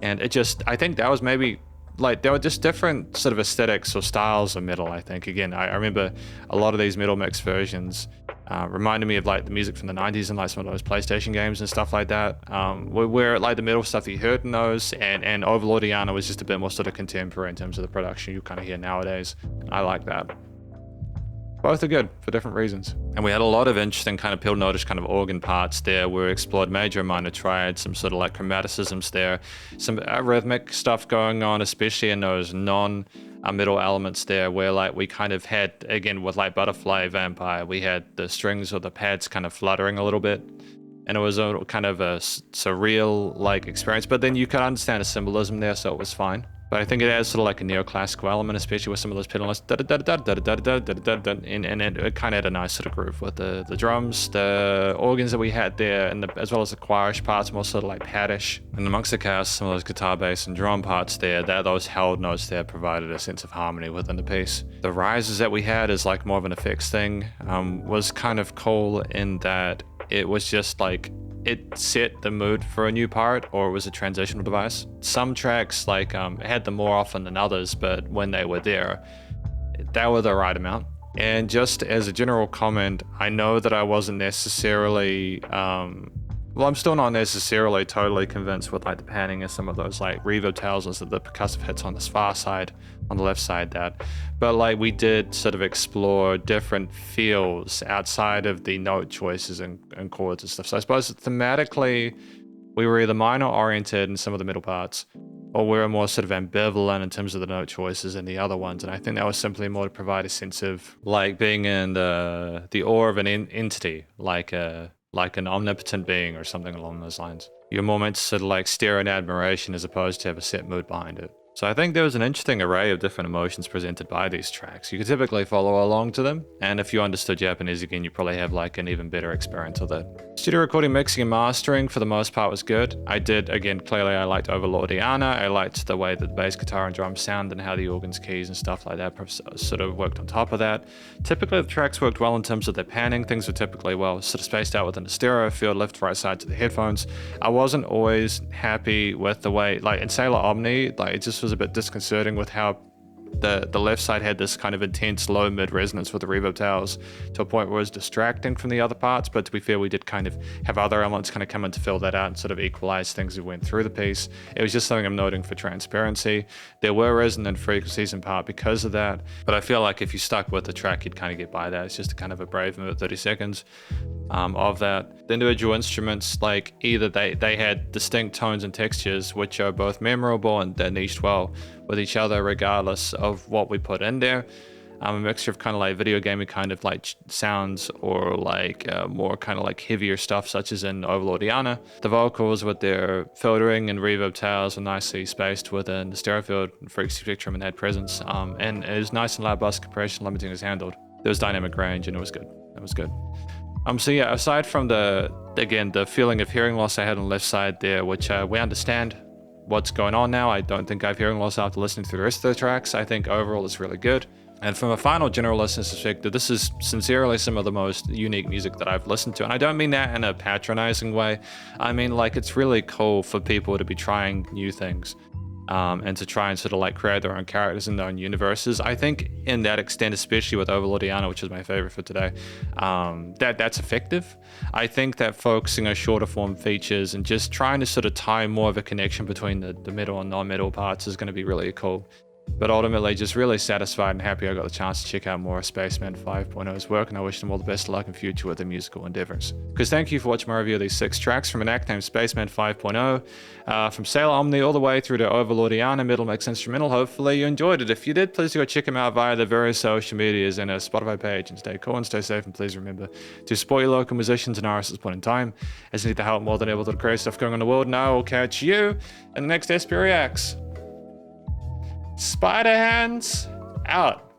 And it just, I think that was maybe, like, there were just different sort of aesthetics or styles of metal, I think. Again, I remember a lot of these metal mix versions reminded me of like the music from the 90s and like some of those PlayStation games and stuff like that, where like the metal stuff that you heard in those, and Overlord Iana was just a bit more sort of contemporary in terms of the production you kind of hear nowadays. I like that. Both are good for different reasons. And we had a lot of interesting kind of pill notice kind of organ parts there. We explored major and minor triads, some sort of like chromaticisms there, some rhythmic stuff going on, especially in those non-metal elements there, where like we kind of had, again, with like Butterfly Vampire, we had the strings or the pads kind of fluttering a little bit. And it was a kind of a surreal like experience, but then you could understand the symbolism there, so it was fine. But I think it adds sort of like a neoclassical element, especially with some of those pedal notes, and it kind of had a nice sort of groove with the drums, the organs that we had there, and as well as the choirish parts, more sort of like paddish. And amongst the chaos, some of those guitar, bass, and drum parts there, those held notes there provided a sense of harmony within the piece. The rises that we had is like more of an effects thing, was kind of cool in that it was just like, it set the mood for a new part, or it was a transitional device. Some tracks like had them more often than others, but when they were there, they were the right amount. And just as a general comment, I know that I wasn't necessarily, well, I'm still not necessarily totally convinced with like the panning and some of those like reverb tails and the percussive hits on this far side, on the left side that, but like we did sort of explore different feels outside of the note choices and chords and stuff. So I suppose thematically we were either minor oriented in some of the middle parts, or we were more sort of ambivalent in terms of the note choices and the other ones. And I think that was simply more to provide a sense of like being in the awe of an entity, like an omnipotent being or something along those lines. You're more meant to sort of like stare in admiration as opposed to have a set mood behind it. So I think there was an interesting array of different emotions presented by these tracks. You could typically follow along to them, and if you understood Japanese again, you probably have like an even better experience with it. Studio recording, mixing, and mastering for the most part was good. I did, again, clearly I liked Overlord Iana. I liked the way that the bass guitar and drums sound and how the organs, keys, and stuff like that sort of worked on top of that. Typically the tracks worked well in terms of their panning. Things were typically well sort of spaced out within the stereo field, left to right side to the headphones. I wasn't always happy with the way, like in Sailor Omni, like it just was a bit disconcerting with how the left side had this kind of intense low mid resonance with the reverb tails to a point where it was distracting from the other parts. But to be fair, we did kind of have other elements kind of come in to fill that out and sort of equalize things as we went through the piece. It was just something I'm noting for transparency. There were resonant frequencies in part because of that, but I feel like if you stuck with the track, you'd kind of get by that. It's just a kind of a brave move, 30 seconds of that. The individual instruments, like either they had distinct tones and textures which are both memorable and they're niched well with each other regardless of what we put in there. A mixture of kind of like video gamey kind of like sounds, or like more kind of like heavier stuff such as in Overlord Iana. The vocals with their filtering and reverb tails were nicely spaced within the stereo field and frequency spectrum and had presence, and it was nice and loud bus compression limiting was handled. There was dynamic range and it was good. It was good. So yeah, aside from the feeling of hearing loss I had on the left side there, which we understand what's going on now. I don't think I have hearing loss after listening to the rest of the tracks. I think overall it's really good. And from a final general listener's perspective, this is sincerely some of the most unique music that I've listened to. And I don't mean that in a patronizing way. I mean, like, it's really cool for people to be trying new things. And to try and sort of like create their own characters in their own universes. I think in that extent, especially with Overlord Iana, which is my favorite for today, that's effective. I think that focusing on shorter form features and just trying to sort of tie more of a connection between the middle and non-middle parts is going to be really cool. But ultimately, just really satisfied and happy I got the chance to check out more of Spaceman 5.0's work, and I wish them all the best of luck in future with their musical endeavors. Because thank you for watching my review of these 6 tracks from an act named Spaceman 5.0, from Sailor Omni all the way through to Overlord Iana, Middle Mix Instrumental. Hopefully you enjoyed it. If you did, please go check them out via the various social medias and a Spotify page, and stay cool and stay safe, and please remember to support your local musicians and artists at this point in time, as they need the help more than able to the crazy stuff going on in the world, and I will catch you in the next SP Reacts. Spiderhands Out.